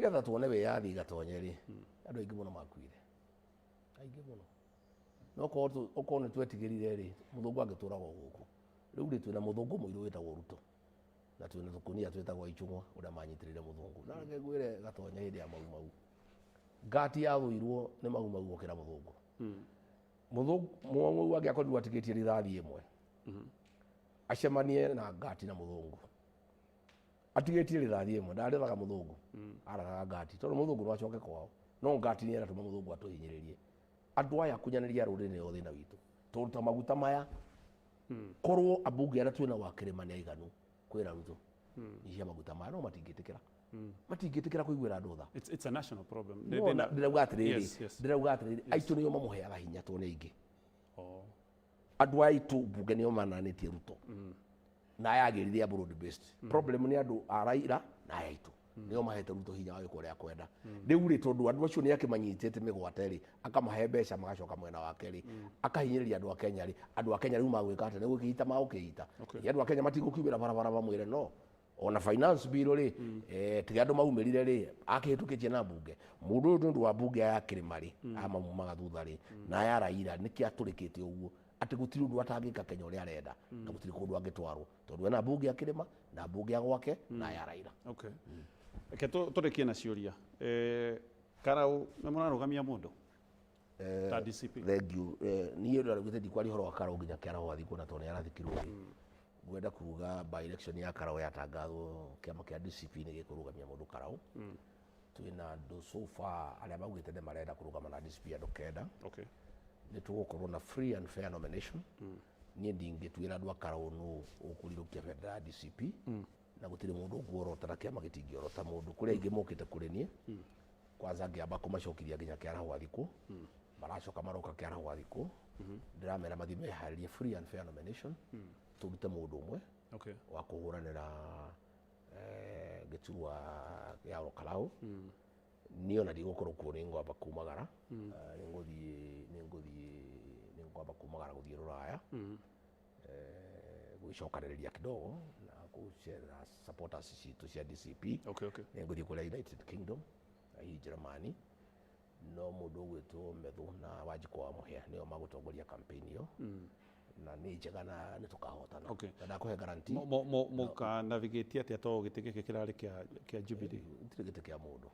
getha tuone we yathi gatonyeri andu aingi muno makuire aingi muno no ko ne twetigirire ri muthungu angitura guku riu ri twina muthungu muiru witagwo Ruto na twina tukunia twitagwo Ichung'wa uria manyitirire muthungu na ngegwire gatonya hindi ya mau ngati yathuirwo ni mau gukira muthungu muthungu angiakorirwo atigitie rithathi imwe acemanie na ngati na muthungu atigitie rithathi imwe ndarethaga muthungu aragaga ngati tondu muthungu no acoke kwao no ngati ni eratuma muthungu atuhinyiririe andu aya kunyaniria ruriri yo thina witu turuta maguta maya korwo abunge ara twina wa kirima ni aiganu kwira Ruto cia maguta maya no matingitikira kuiguira andu tha. It's a national problem. Ndirauga atiriri aitu niyo mamuheaga hinya tu ni ingi andu aitu bunge niyo mananitie Ruto na yagirithia broad based problem ni andu a Raila na aitu niyo mahete Ruto hinya wa gukoria kwenda riu ri tondu andu acio ni akimanyitite migwate ri akamahe mbeca magacoka mwena wake ri akahinyiriria andu a Kenya ri andu a Kenya riu magwika ate ni gwikita maukita andu a Kenya matigukiwira barabara bamwire no ona finance bill ri tiga andu maumirire ri akihitukitie na bunge mundu ndu wa bunge ya kirimari amamumaga thutha ri na ya Raila niki aturikite uguo ati gutiri undu atangika Kenya uria arenda na gutiri kundu angitwarwo tondu ena bunge ya kirima na bunge ya gwake na ya Raila. Okay. Ke turikie na ciuria Karau na munarugamia mundu ta DCP. Thank you. Niĩ ndarugite ndikwari horo wa Karau nginya Karau athikwo na tondu yarathikirwo gwenda kuga by election ya Karau yatangathwo kiama kia DCP ni gikurugamia mundu Karau twina andu so far aria baugite ni marenda kurugama na DCP andu kenda. Okay. Ni tugukorwo na free and fair nomination niĩ ndingĩtuĩra andu a Karau no ukurirukia bendera ya DCP na gutiri mundu ngorotara kiama gitingĩorota mundu kuria ingi mokite kuri nie kwanza ngiamba kumacokiria nginya Karau athikwo maracoka maroka Karau athikwo ndiramera mathi meharirie free and fair nomination turute mundu umwe wa kuhuranira giturwa ya Karau niyo na ndigũkorwo kuo nĩ ngwamba kumagara nĩ ngwamba kumagara gũthiĩ Rũraya gwĩcokanĩrĩria kidogo na gũcera supporters citu cia DCP nĩ ngũthiĩ kũrĩa United Kingdom hihi Germany no mũndũ ũgwĩtwo Methu na Wanjikũ wa Mũhĩa nĩo magũtongoria campaign ĩyo na nĩ njega na nĩ tũkahotana na ndakũhe guarantee mũka navigate atia to gĩtĩ gĩkĩ kĩrarĩ kĩa Jubilee gĩtirĩ gĩtĩ kĩa mũndũ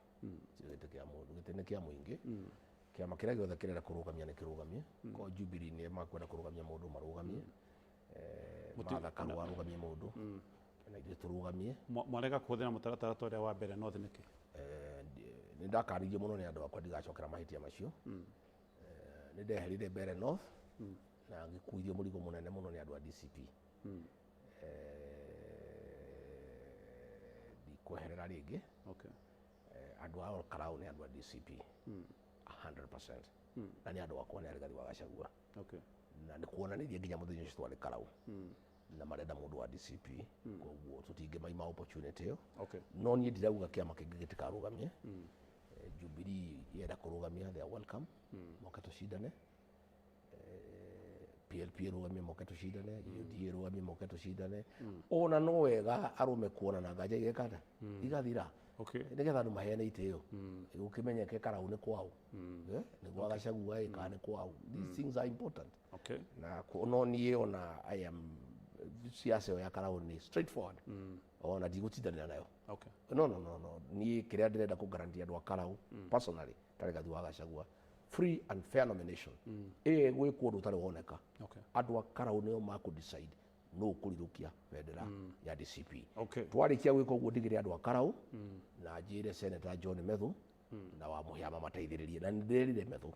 gĩtĩ nĩ kĩa mũingĩ kĩama kĩrĩa gĩothe kĩrenda kũrũgamia nĩ kĩrũgamie ko Jubilee nĩ makwenda kũrũgamia mũndũ marũgamie Martha Karua arũgamie mũndũ na ithuĩ tũrũgamie mwarega kũhũthĩra mũtaratara ta ũrĩa wa mbere no thĩ nĩkĩ nĩ ndakarĩirio mũno nĩ andũ akwa ndigacokera mahĩtia macio nĩ ndeherire mbere North na ngikuithio mũrigo mũnene mũno nĩ andũ a DCP ndikweherera rĩngĩ andũ a Karau nĩ andũ a DCP 100% na nĩ andũ akwa nĩ Rigathi wa Gachagua na nĩ kuonanirie nginya mũthenya ũcio twarĩ Karau na marenda mũndũ wa DCP koguo tũtingĩmaima opportunity ĩyo no niĩ ndirauga kĩama kĩngĩ gĩtikarũgamie Jubilee yenda kũrũgamia they are welcome moke tũcindane PLP rũgamie moke tũcindane UDA rũgamie moke tũcindane ona no wega arũme kuonana nganja igekanda igathira nigetha andũ maheane itĩo gũkĩmenyeke Karau nĩ kwao nĩ gwa Gachagua kana nĩ kwao these things are important na no niĩ ona I am siasa ya Karau ni straightforward ona ndigũtindanĩra nayo no niĩ kĩrĩa ndĩrenda kũgarantia andũ a Karau personally tarĩ Rigathi wa Gachagua free and fair nomination gwĩkwo ũndũ ũtarĩ woneka andũ a Karau nĩo makũdecide no kũrirũkia bendera ya DCP twarĩkia gwĩka ũguo ndigĩre andũ a Karau na njĩre Senator John Methu na wa Mũhĩa mamateithĩrĩrie na ndĩrerire Methu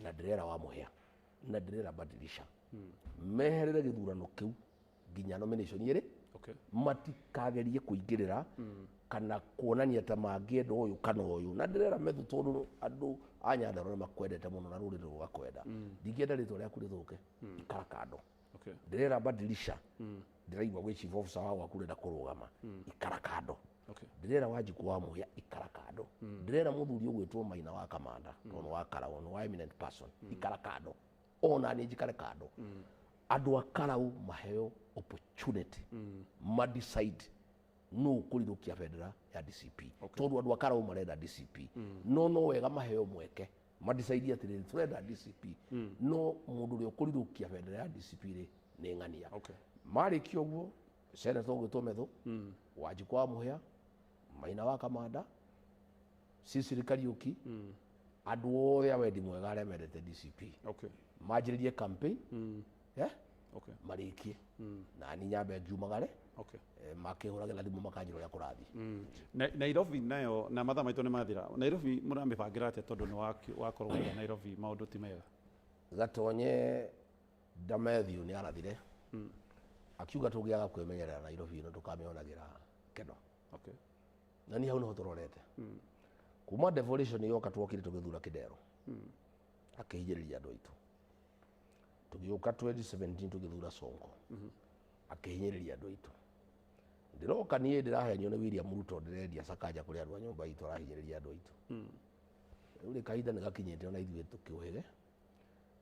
na ndĩrera wa Mũhĩa na ndĩrera Badilisha meherere gĩthurano kĩu nginya nomination ĩrĩ matikagerie kũingĩrĩra kana kuonania ta mangĩenda ũyũ kana ũyũ na ndĩrera Methu tondũ andũ a Nyandarua makwendete mũno na rũrĩrĩ rũgakwenda ndingĩenda rĩtwa rĩaku rĩthũke ikara kando ndĩrera Badilisha ndĩraigua gwĩ chief officer wa gwaku ũrenda kũrũgama ikara kando ndĩrera Wanjikũ wa Mũhĩa ikara kando ndĩrera mũthuri ũgwĩtwo Maina wa Kamanda tondũ wa Karau nĩ wa eminent person ikara kando ona nĩ njikare kando andũ a Karau maheo opportunity ma decide no kurirukia bendera ya DCP tondu andu akara marenda DCP no wega maheo mweke madecide atiriri turenda DCP no mundu ri ukurirukia bendera ya DCP ri ni ng'ania mariki uguo senator gwitwo metho Wanjiku wa Muhia Maina wa Kamanda Sisiri Kariuki andu othe awendi mwega aria mendete DCP manjiririe campaign marikie na ni nyambe ngiumagare makihuragira thimu makanjira uria kurathi Nairobi nayo na mathaa maitu ni mathira Nairobi murambibangira atia tondu ni wakorwo Nairobi maundu ti mega Gatonye Damethiu ni arathire akiuga tugiaga kwimenyerera Nairobi no tukamionagira keno na ni hau no turorete kuma devolution yoka twokire tugithura Kidero akihijiriria andu aitu tugiuka 2017 tugithura Sonko akihinyiriria andu aitu ndiroka nie ndirahenyo ni William Ruto ndirendia Sakaja kuri andu a nyumba itu arahinyiriria andu aitu uri kahinda nigakinyite ona ithuĩ tukiuhire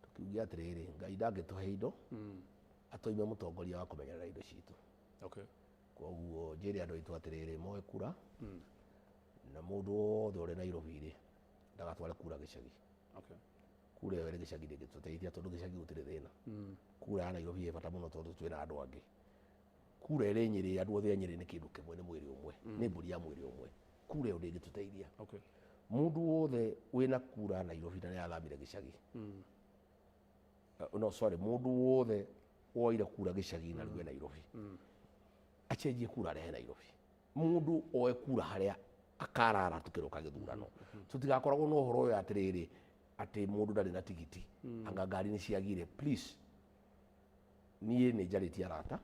tukiugia atiriri Ngai ndangituhe indo atoime mutongoria wa kumenyerera indo citu koguo njire andu aitu atiriri moe kura na mundu wothe uri Nairobi ri ndagatware kura gicagi kura yo ri gicagi ndingituteithia tondu gicagi gutire thina kura ya Nairobi ĩ bata muno tondu twina andu angi kura iri Nyeri andu othe a Nyeri ni kindu kimwe ni mwiri umwe ni mburi ya mwiri umwe kura yo ndingituteithia mundu wothe wina kura Nairobi na niathamire gicagi no sorry mundu wothe woire kura gicagi na rĩu Nairobi achenjie kura rehe Nairobi mundu oe kura haria akarara tukiroka githurano tutigakoragwo no horo yo atiriri ati mundu ndari na tigiti anga ngari ni ciagire please nie ni njarĩtie arata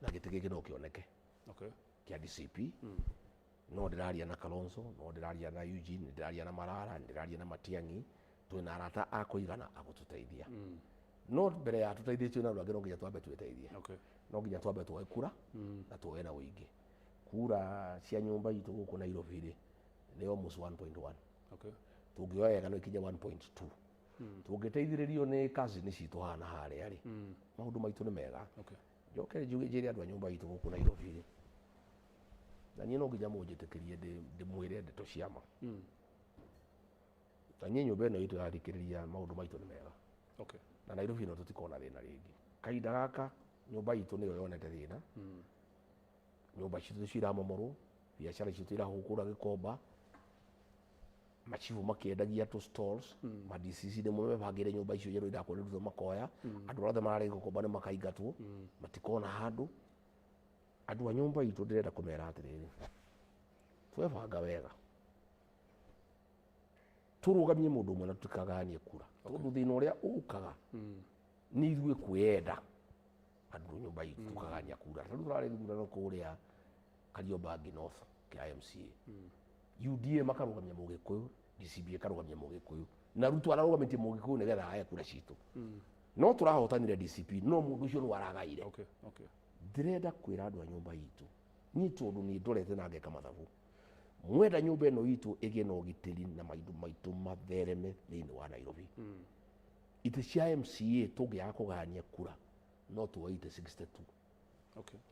na gĩtĩ gĩkĩ no kĩoneke kia DCP no ndĩraria na Kalonzo no ndĩraria na Eugene ndĩraria na Marara ndĩraria na Matiang'i twina arata a kũigana agũtũteithia no mbere ya tũteithĩtio na rwagĩ no nginya twambe twĩteithie no nginya twambe tuoe kura na tuoe na ũingĩ kura cia nyumba itu gũkũ Nairobi ri ni almost 1.1 tungioya wega no ikinye 1.2 tungiteithĩrĩrio ni cousin citu hana haria ri maundu maitu ni mega njoke njire andu a nyumba itu gũkũ Nairobi ri na niĩ no nginya mũnjĩtĩkĩrie ndĩmwĩre ndeto ciama na niĩ nyũmba ĩno itu yathikĩrĩria maundu maitu ni mega na Nairobi no tutikona thĩna rĩngĩ kahinda gaka nyumba itu nĩyo yonete thĩna nyumba citu ciramomorwo biacara citu irahũkũra Gĩkomba machifu makiendagia tu stalls ma DCC nĩ mebangĩre nyumba icio yerũ irakorirwo makoya andũ othe mararĩ Gĩkomba nĩ makaingatwo matikona handũ andũ a nyumba itu ndĩrenda kũmera atĩrĩrĩ twebanga wega tũrũgamie mũndũ ũmwe na tũtikaganie kura tondũ thĩna ũrĩa ũkaga nĩ ithuĩ kwĩenda andũ nyumba itu tukagania kura rĩu tũrarĩ gĩthurano kũrĩa Kariobangi North kia MCA UDA makarũgamia Mũgĩkũyũ DCP ĩkarũgamia Mũgĩkũyũ na Ruto ararũgamĩtie Mũgĩkũyũ nĩgetha ahe kura citũ no tũrahotanire DCP no mũndũ ũcio nĩ waragaire ndĩrenda kwĩra andũ a nyumba itu niĩ tondũ nĩ ndorete na ngeka mathabu mwenda nyumba ĩno itu ĩgĩe na ũgitĩri na maitũ maitũ mathereme thĩinĩ wa Nairobi itĩ cia MCA tũngĩaga kũgania kura no tuoe itĩ 62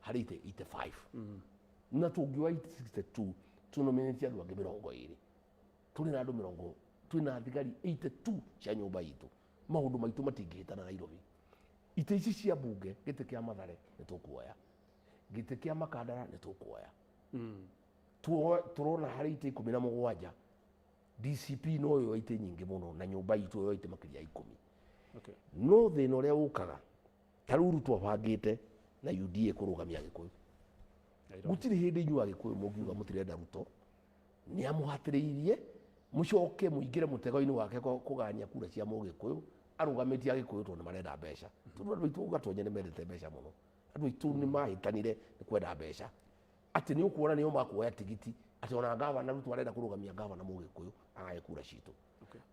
harĩ itĩ 85 na tũngĩoya itĩ 62 tunominĩtie andũ angĩ 20 tũrĩ na andũ 20 twĩna thigari 82 cia nyumba itu maũndũ maitũ matingĩhĩtana Nairobi itĩ ici cia mbunge gĩtĩ kĩa Mathare nĩ tũkuoya gĩtĩ kĩa Makandara nĩ tũkuoya tũrona harĩ itĩ 17 DCP no yo itĩ nyingĩ mũno na nyumba itu yo itĩ makĩria 10 no thĩna ũrĩa ũkaga tarĩu Ruto abangĩte na UDA kũrũgamia Gĩkũyũ gũtirĩ hĩndĩ inyuĩ Agĩkũyũ mũngiuga mũtirenda Ruto nĩ amũhatĩrĩirie mũcoke mũingĩre mũtego-inĩ wake kũgania kura cia Mũgĩkũyũ arũgamĩtie Agĩkũyũ tondũ marenda mbeca tondũ andũ aitũ Gatonye nĩ mendete mbeca mũno andũ aitũ nĩ mahĩtanire nĩ kwenda mbeca atĩ nĩ ũkuona nĩo makuoya tigiti atĩ ona gavana Ruto arenda kũrũgamia gavana Mũgĩkũyũ agae kura citũ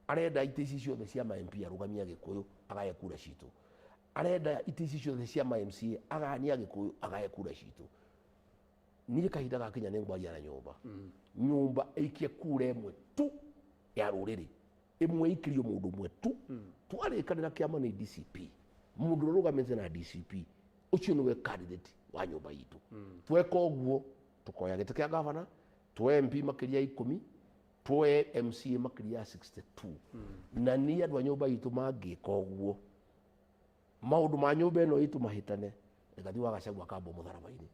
arenda itĩ ici ciothe cia MP arũgamia Gĩkũyũ agae kura citũ arenda itĩ ici ciothe cia MCA agania Gĩkũyũ agae kura citũ niĩ kahinda gakinya nĩ ngwaria na nyumba ĩikie kura ĩmwe tu ya rũrĩrĩ ĩmwe ĩikĩrio mũndũ ũmwe tu twarĩkanĩra kĩama nĩ DCP mũndũ ũrũgamĩte na DCP ũcio nĩwe candidate wa nyumba itũ tweka ũguo tukoya gite kia gavana tuoe MP makiria 10 tuoe MCA makiria 62 na ni andu a nyumba itu mangika uguo maundu ma nyumba ino itu mahitane igathi wa Gachagua kamba mutharaba-ini